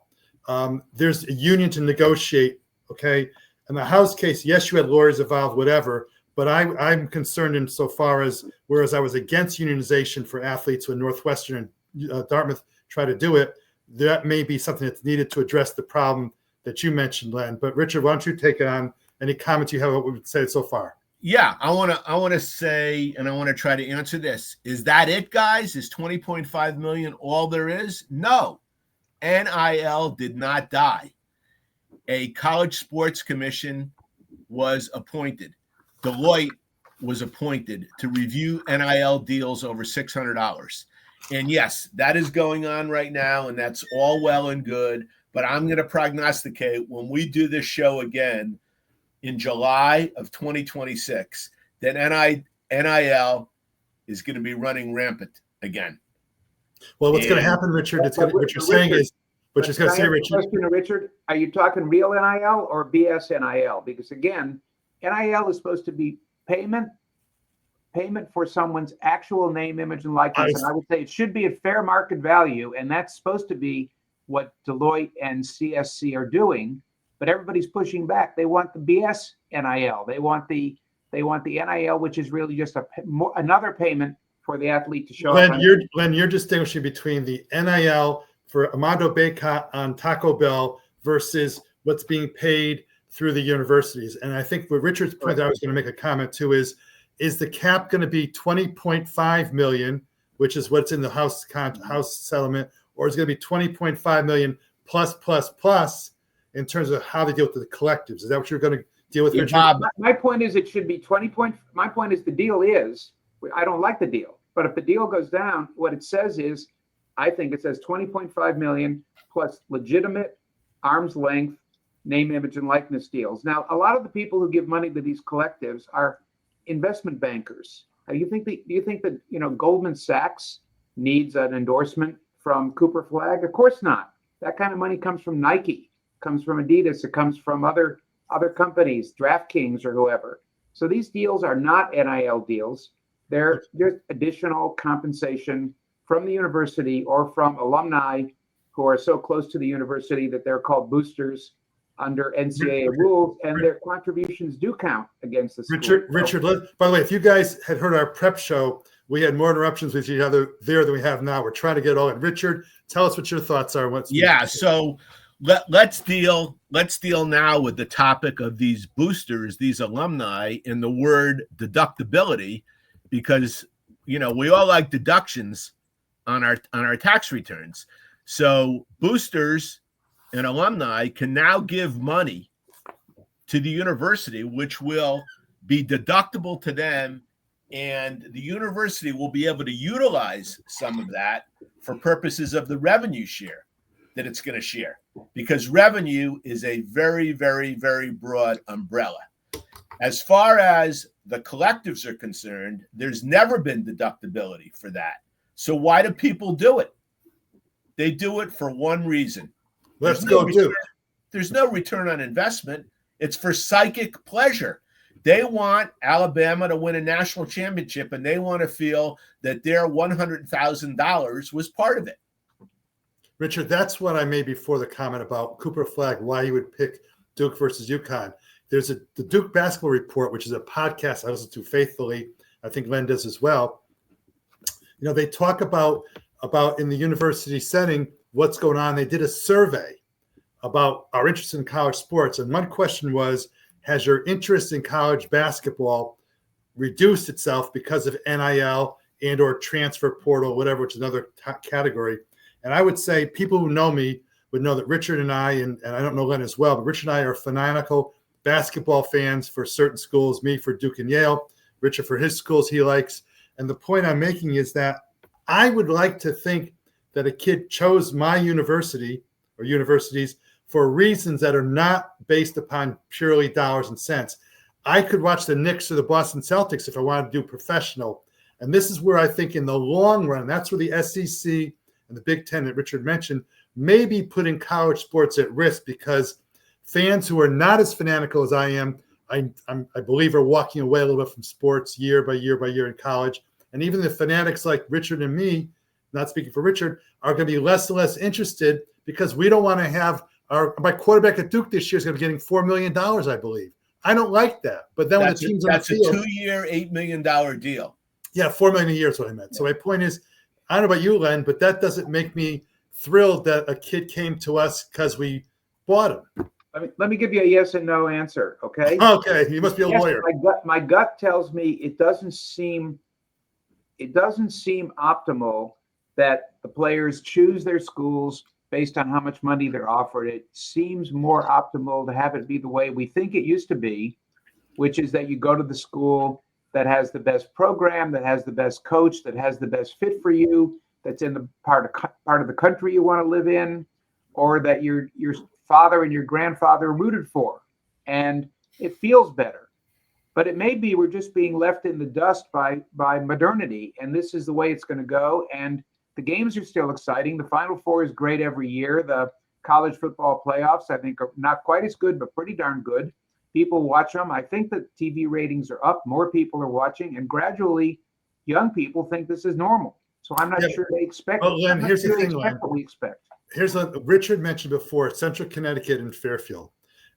there's a union to negotiate, okay. In the House case, yes, you had lawyers involved, whatever, but I'm concerned insofar as, whereas I was against unionization for athletes when Northwestern and Dartmouth try to do it, that may be something that's needed to address the problem that you mentioned, Len. But Richard, why don't you take it on? Any comments you have on what we've said so far? Yeah, I want to say, and I want to try to answer this. Is that it, guys? Is 20.5 million all there is? No. NIL did not die. A college sports commission was appointed. Deloitte was appointed to review NIL deals over $600. And yes, that is going on right now, and that's all well and good. But I'm going to prognosticate when we do this show again in July of 2026, that NIL is going to be running rampant again. Well, what's going to happen, Richard? What you're saying is, what you're going to say, Richard. Question to Richard: are you talking real NIL or BS NIL? Because again, NIL is supposed to be payment for someone's actual name, image, and likeness. And I would say it should be at fair market value, and that's supposed to be what Deloitte and CSC are doing. But everybody's pushing back. They want the BS NIL. They want the NIL, which is really just another payment for the athlete to show up. Glenn, you're distinguishing between the NIL for Armando Bacot on Taco Bell versus what's being paid through the universities. And I think what Richard's point that I was going to make a comment to is the cap going to be 20.5 million, which is what's in the House settlement, or is it going to be 20.5 million plus in terms of how they deal with the collectives? Is that what you're going to deal with, Richard? My point is it should be 20 point. My point is the deal is, I don't like the deal, but if the deal goes down, what it says is, I think it says 20.5 million plus legitimate arm's length name, image, and likeness deals. Now, a lot of the people who give money to these collectives are investment bankers. Do you think that Goldman Sachs needs an endorsement from Cooper Flag? Of course not. That kind of money comes from Nike, comes from Adidas, it comes from other companies, DraftKings or whoever. So these deals are not NIL deals. They're just additional compensation from the university or from alumni who are so close to the university that they're called boosters under NCAA rules, and their contributions do count against the school. Richard, by the way, if you guys had heard our prep show, we had more interruptions with each other there than we have now. We're trying to get all in. Richard, tell us what your thoughts are. So let's deal now with the topic of these boosters, these alumni, and the word deductibility, because we all like deductions on our tax returns. So boosters and alumni can now give money to the university, which will be deductible to them, and the university will be able to utilize some of that for purposes of the revenue share that it's going to share, because revenue is a very, very, very broad umbrella. As far as the collectives are concerned, there's never been deductibility for that. So why do people do it? They do it for one reason. There's no return on investment. It's for psychic pleasure. They want Alabama to win a national championship, and they want to feel that their $100,000 was part of it. Richard, that's what I made before the comment about Cooper Flag, why you would pick Duke versus UConn. there's the Duke Basketball Report, which is a podcast I listen to faithfully. I think Len does as well. They talk about in the university setting what's going on. They did a survey about our interest in college sports, and one question was, has your interest in college basketball reduced itself because of NIL and or transfer portal, whatever, which is another category? And I would say people who know me would know that Richard and I, and I don't know Len as well, but Richard and I are fanatical basketball fans for certain schools, me for Duke and Yale, Richard for his schools he likes. And the point I'm making is that I would like to think that a kid chose my university or universities for reasons that are not based upon purely dollars and cents. I could watch the Knicks or the Boston Celtics if I wanted to do professional. And this is where I think in the long run, that's where the SEC and the Big Ten that Richard mentioned may be putting college sports at risk, because fans who are not as fanatical as I am, I believe, are walking away a little bit from sports year by year by year in college. And even the fanatics like Richard and me, not speaking for Richard, are going to be less and less interested, because we don't want to have my quarterback at Duke this year is going to be getting $4 million, I believe. I don't like that. But then when the team's on the field, that's a 2-year, $8 million deal. Yeah, $4 million a year is what I meant. Yeah. So my point is, I don't know about you, Len, but that doesn't make me thrilled that a kid came to us because we bought him. Let me give you a yes and no answer, okay? Okay, you must be a lawyer. My gut tells me it doesn't seem optimal that the players choose their schools based on how much money they're offered. It seems more optimal to have it be the way we think it used to be, which is that you go to the school that has the best program, that has the best coach, that has the best fit for you, that's in the part of the country you want to live in, or that your father and your grandfather rooted for, and it feels better. But it may be we're just being left in the dust by modernity, and this is the way it's going to go. And the games are still exciting. The Final Four is great every year. The college football playoffs, I think, are not quite as good, but pretty darn good. People watch them. I think that TV ratings are up. More people are watching, and gradually, young people think this is normal. So I'm not sure they expect. Well, Len, here's the thing, Len. What we expect. Here's what Richard mentioned before: Central Connecticut and Fairfield.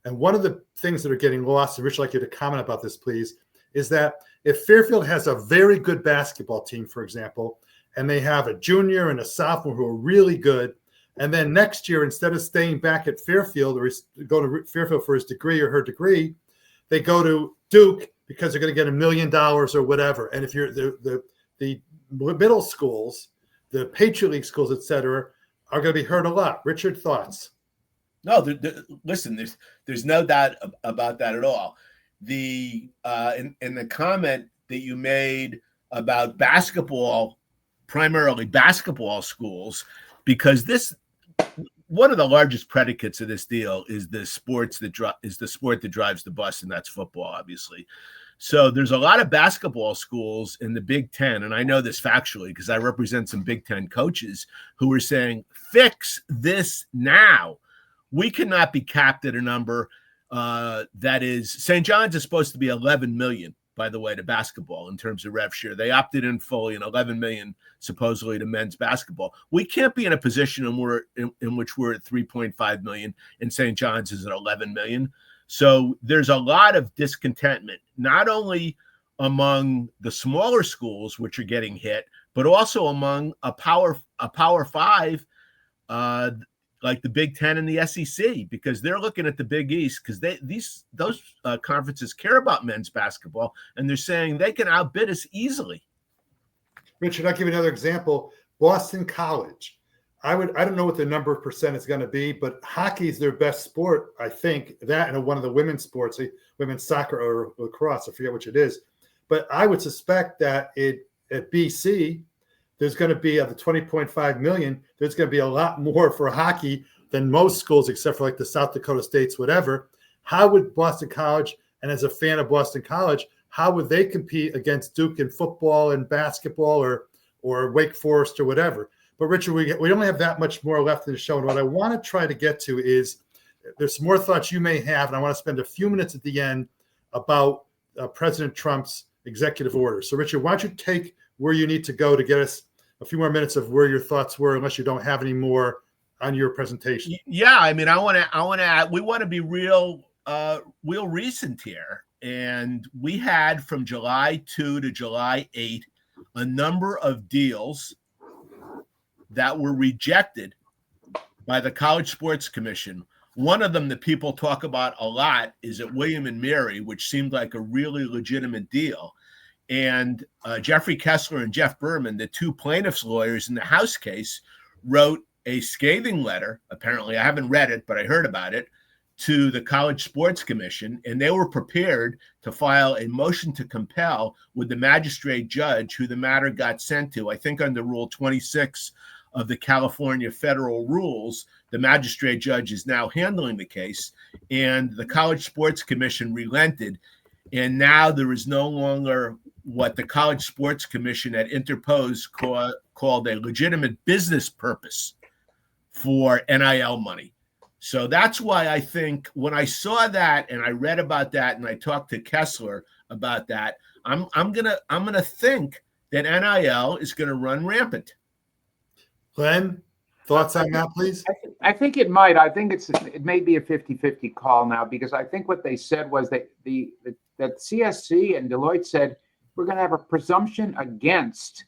And one of the things that are getting lost, and Richard, I'd like you to comment about this, please, is that if Fairfield has a very good basketball team, for example, and they have a junior and a sophomore who are really good, and then next year, instead of staying back at Fairfield or go to Fairfield for his degree or her degree, they go to Duke because they're going to get $1 million or whatever. And if you're the middle schools, the Patriot League schools, et cetera, are going to be hurt a lot. Richard, thoughts? No, listen, there's no doubt about that at all. In the comment that you made about basketball, primarily basketball schools, because one of the largest predicates of this deal is the sport that drives the bus, and that's football, obviously. So there's a lot of basketball schools in the Big Ten, and I know this factually because I represent some Big Ten coaches who are saying, fix this now. We cannot be capped at a number that is, St. John's is supposed to be 11 million, by the way, to basketball in terms of rev share. They opted in fully, and 11 million supposedly to men's basketball. We can't be in a position in which we're at 3.5 million and St. John's is at 11 million. So there's a lot of discontentment, not only among the smaller schools, which are getting hit, but also among a power five, like the Big Ten and the SEC, because they're looking at the Big East because those conferences care about men's basketball, and they're saying they can outbid us easily. Richard, I'll give you another example. Boston College. I don't know what the number of percent is going to be, but hockey is their best sport, I think. That and one of the women's sports, women's soccer or lacrosse, I forget which it is. But I would suspect that at BC, there's going to be of the 20.5 million, there's going to be a lot more for hockey than most schools, except for like the South Dakota States, whatever. How would Boston College, and as a fan of Boston College, how would they compete against Duke in football and basketball or Wake Forest or whatever? But Richard, we only have that much more left in the show. And what I want to try to get to is there's some more thoughts you may have, and I want to spend a few minutes at the end about President Trump's executive order. So Richard, why don't you take where you need to go to get us a few more minutes of where your thoughts were, unless you don't have any more on your presentation. Yeah, I mean, I want to add, we want to be real real recent here. And we had from July 2 to July 8 a number of deals that were rejected by the College Sports Commission. One of them that people talk about a lot is at William and Mary, which seemed like a really legitimate deal. And Jeffrey Kessler and Jeff Berman, the two plaintiffs' lawyers in the House case, wrote a scathing letter. Apparently, I haven't read it, but I heard about it, to the College Sports Commission, and they were prepared to file a motion to compel with the magistrate judge who the matter got sent to. I think under Rule 26 of the California federal rules, the magistrate judge is now handling the case, and the College Sports Commission relented, and now there is no longer what the College Sports Commission had interposed called a legitimate business purpose for NIL money. So that's why I think when I saw that and I read about that and I talked to Kessler about that, I'm gonna think that NIL is gonna run rampant. Glenn, thoughts on that, please? I think it might. I think it may be a 50-50 call now, because I think what they said was that that CSC and Deloitte said we're going to have a presumption against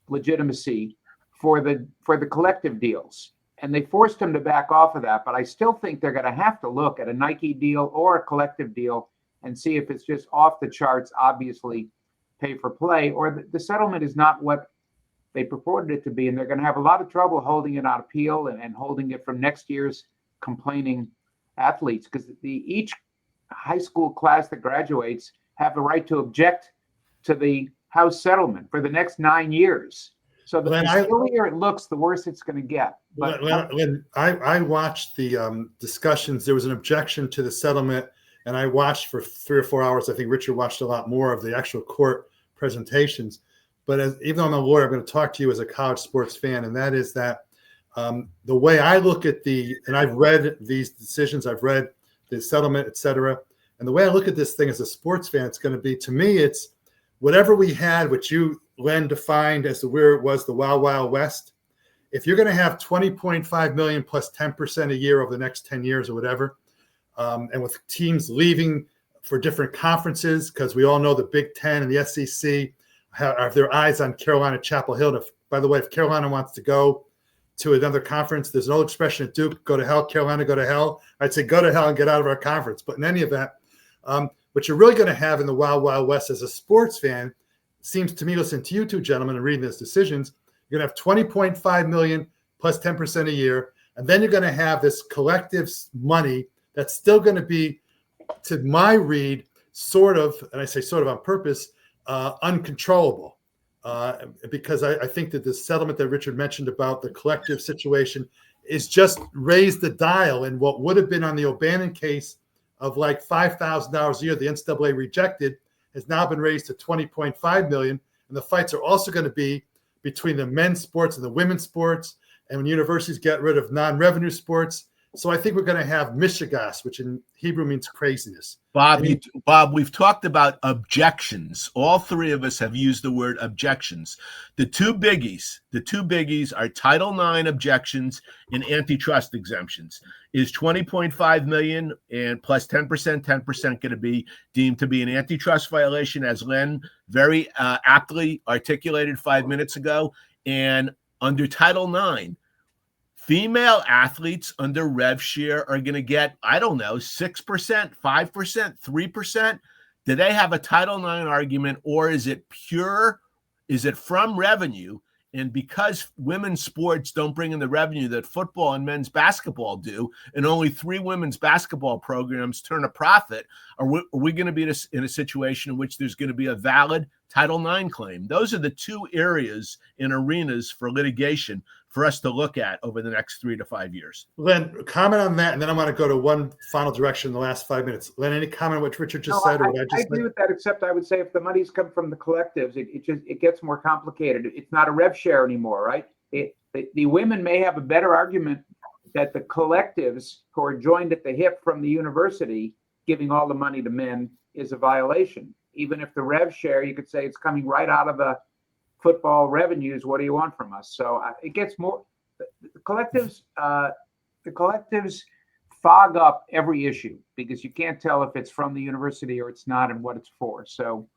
legitimacy for the collective deals. And they forced them to back off of that. But I still think they're going to have to look at a Nike deal or a collective deal and see if it's just off the charts, obviously pay for play, or the settlement is not what they purported it to be. And they're going to have a lot of trouble holding it on appeal and holding it from next year's complaining athletes, because each high school class that graduates have the right to object to the House settlement for the next 9 years. So the earlier it looks, the worse it's going to get. But when I watched the discussions, there was an objection to the settlement, and I watched for 3 or 4 hours. I think Richard watched a lot more of the actual court presentations. But even though I'm a lawyer, I'm going to talk to you as a college sports fan, and that is that the way I look at and I've read these decisions, I've read the settlement, et cetera, and the way I look at this thing as a sports fan, it's going to be, to me, it's whatever we had, which you, Len, defined as where it was the Wild Wild West. If you're going to have 20.5 million plus 10% a year over the next 10 years or whatever, and with teams leaving for different conferences, because we all know the Big Ten and the SEC have their eyes on Carolina Chapel Hill. By the way, if Carolina wants to go to another conference, there's an old expression at Duke, go to hell, Carolina, go to hell. I'd say go to hell and get out of our conference. But in any event, what you're really going to have in the Wild Wild West as a sports fan, seems to me, listening to you two gentlemen and reading those decisions, you're going to have 20.5 million plus 10% a year. And then you're going to have this collective money that's still going to be, to my read, sort of, and I say sort of on purpose, uncontrollable. Because I think that the settlement that Richard mentioned about the collective situation is just raised the dial, and what would have been on the O'Bannon case of like $5,000 a year, the NCAA rejected, has now been raised to 20.5 million. And the fights are also going to be between the men's sports and the women's sports, and when universities get rid of non-revenue sports. So I think we're going to have mishigas, which in Hebrew means craziness. Bob, we've talked about objections. All three of us have used the word objections. The two biggies are Title IX objections and antitrust exemptions. Is 20.5 million and plus 10% going to be deemed to be an antitrust violation, as Len very aptly articulated 5 minutes ago? And under Title IX, female athletes under rev share are going to get, I don't know, 6%, 5%, 3%. Do they have a Title IX argument, or is it from revenue? And because women's sports don't bring in the revenue that football and men's basketball do, and only 3 women's basketball programs turn a profit, are we going to be in a situation in which there's going to be a valid Title IX claim? Those are the two areas and arenas for litigation for us to look at over the next 3 to 5 years. Len, comment on that, and then I want to go to one final direction in the last 5 minutes. Len, any comment on what Richard just said? I agree with that, except I would say if the money's come from the collectives, it gets more complicated. It's not a rev share anymore, right? The women may have a better argument that the collectives who are joined at the hip from the university giving all the money to men is a violation. Even if the rev share, you could say it's coming right out of the football revenues. What do you want from us? So it gets more. The collectives fog up every issue because you can't tell if it's from the university or it's not and what it's for. So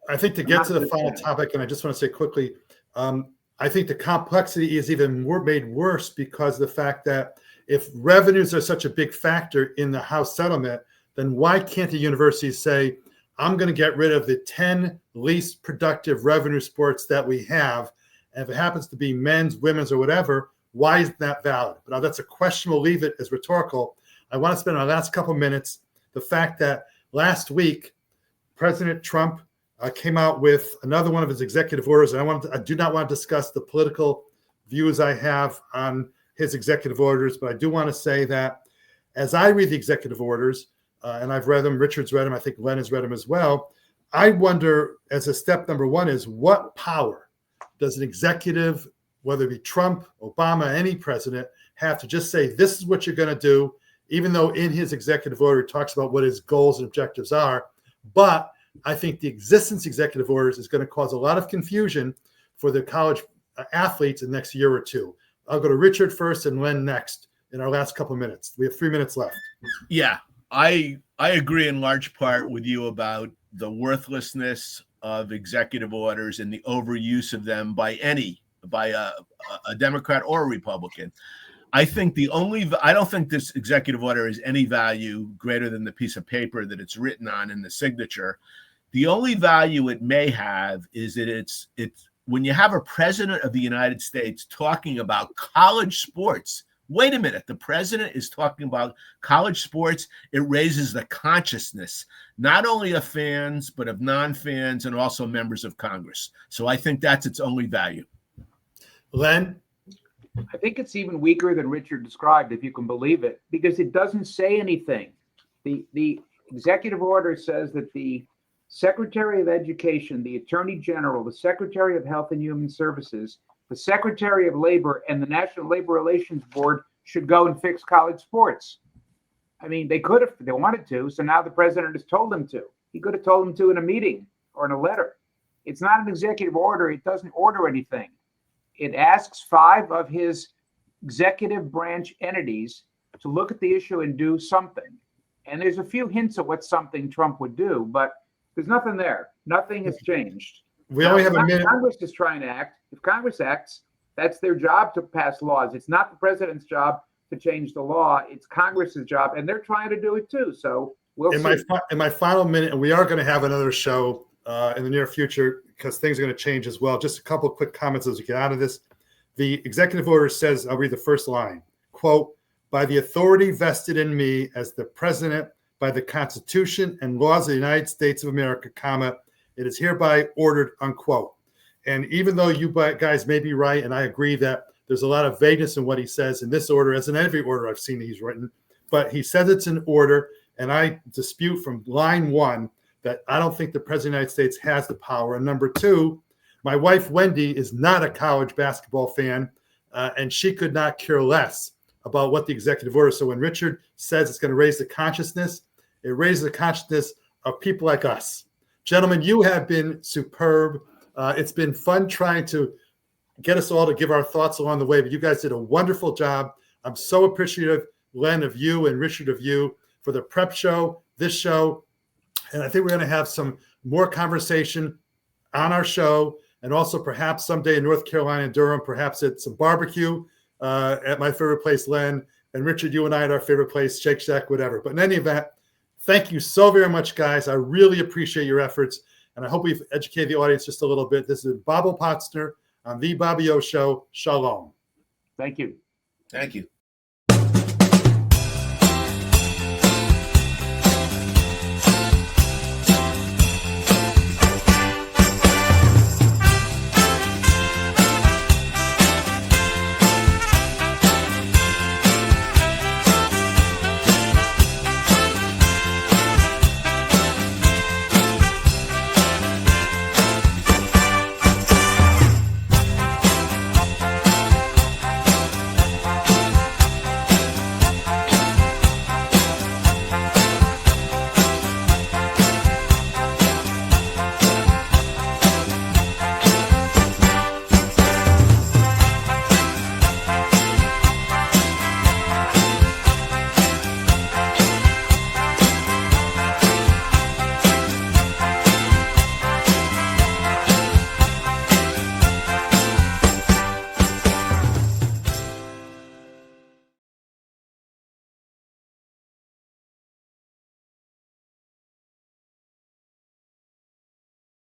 I think to get to the final topic, and I just want to say quickly, I think the complexity is even more made worse because of the fact that if revenues are such a big factor in the House settlement, then why can't the universities say, I'm going to get rid of the 10 least productive revenue sports that we have. And if it happens to be men's, women's, or whatever, why isn't that valid? But now that's a question. We'll leave it as rhetorical. I want to spend our last couple minutes the fact that last week, President Trump came out with another one of his executive orders. And I do not want to discuss the political views I have on his executive orders, but I do want to say that as I read the executive orders, and I've read them, Richard's read them, I think Len has read them as well, I wonder, as a step number one, is what power does an executive, whether it be Trump, Obama, any president, have to just say, this is what you're going to do, even though in his executive order, he talks about what his goals and objectives are. But I think the existence of executive orders is going to cause a lot of confusion for the college athletes in the next year or two. I'll go to Richard first and Len next in our last couple of minutes. We have 3 minutes left. Yeah, I agree in large part with you about the worthlessness of executive orders and the overuse of them by a Democrat or a Republican. I don't think this executive order has any value greater than the piece of paper that it's written on and the signature. The only value it may have is that it's when you have a president of the United States talking about college sports. Wait a minute, the president is talking about college sports. It raises the consciousness, not only of fans, but of non-fans and also members of Congress. So I think that's its only value. Len? I think it's even weaker than Richard described, if you can believe it, because it doesn't say anything. The executive order says that the Secretary of Education, the Attorney General, the Secretary of Health and Human Services, the Secretary of Labor, and the National Labor Relations Board should go and fix college sports. I mean, they could if they wanted to, so now the president has told them to. He could have told them to in a meeting or in a letter. It's not an executive order. It doesn't order anything. It asks 5 of his executive branch entities to look at the issue and do something. And there's a few hints of what something Trump would do, but there's nothing there. Nothing has changed. We only have a minute. Congress is trying to act. If Congress acts, that's their job to pass laws. It's not the president's job to change the law. It's Congress's job, and they're trying to do it too. So we'll see. In my final minute, and we are going to have another show in the near future because things are going to change as well. Just a couple of quick comments as we get out of this. The executive order says, I'll read the first line, quote, by the authority vested in me as the president by the Constitution and laws of the United States of America, comma, it is hereby ordered, unquote. And even though you guys may be right, and I agree that there's a lot of vagueness in what he says in this order, as in every order I've seen he's written, but he says it's an order, and I dispute from line 1 that I don't think the president of the United States has the power. And number 2, my wife, Wendy, is not a college basketball fan, and she could not care less about what the executive order. So when Richard says it's going to raise the consciousness, it raises the consciousness of people like us. Gentlemen, you have been superb. It's been fun trying to get us all to give our thoughts along the way, but you guys did a wonderful job. I'm so appreciative, Len, of you and Richard of you for the prep show, this show. And I think we're going to have some more conversation on our show, and also perhaps someday in North Carolina and Durham, perhaps at some barbecue at my favorite place, Len, and Richard, you and I at our favorite place, Shake Shack, whatever. But in any event, thank you so very much, guys. I really appreciate your efforts, and I hope we've educated the audience just a little bit. This is Bob Potsner on The Bobby O Show. Shalom. Thank you. Thank you.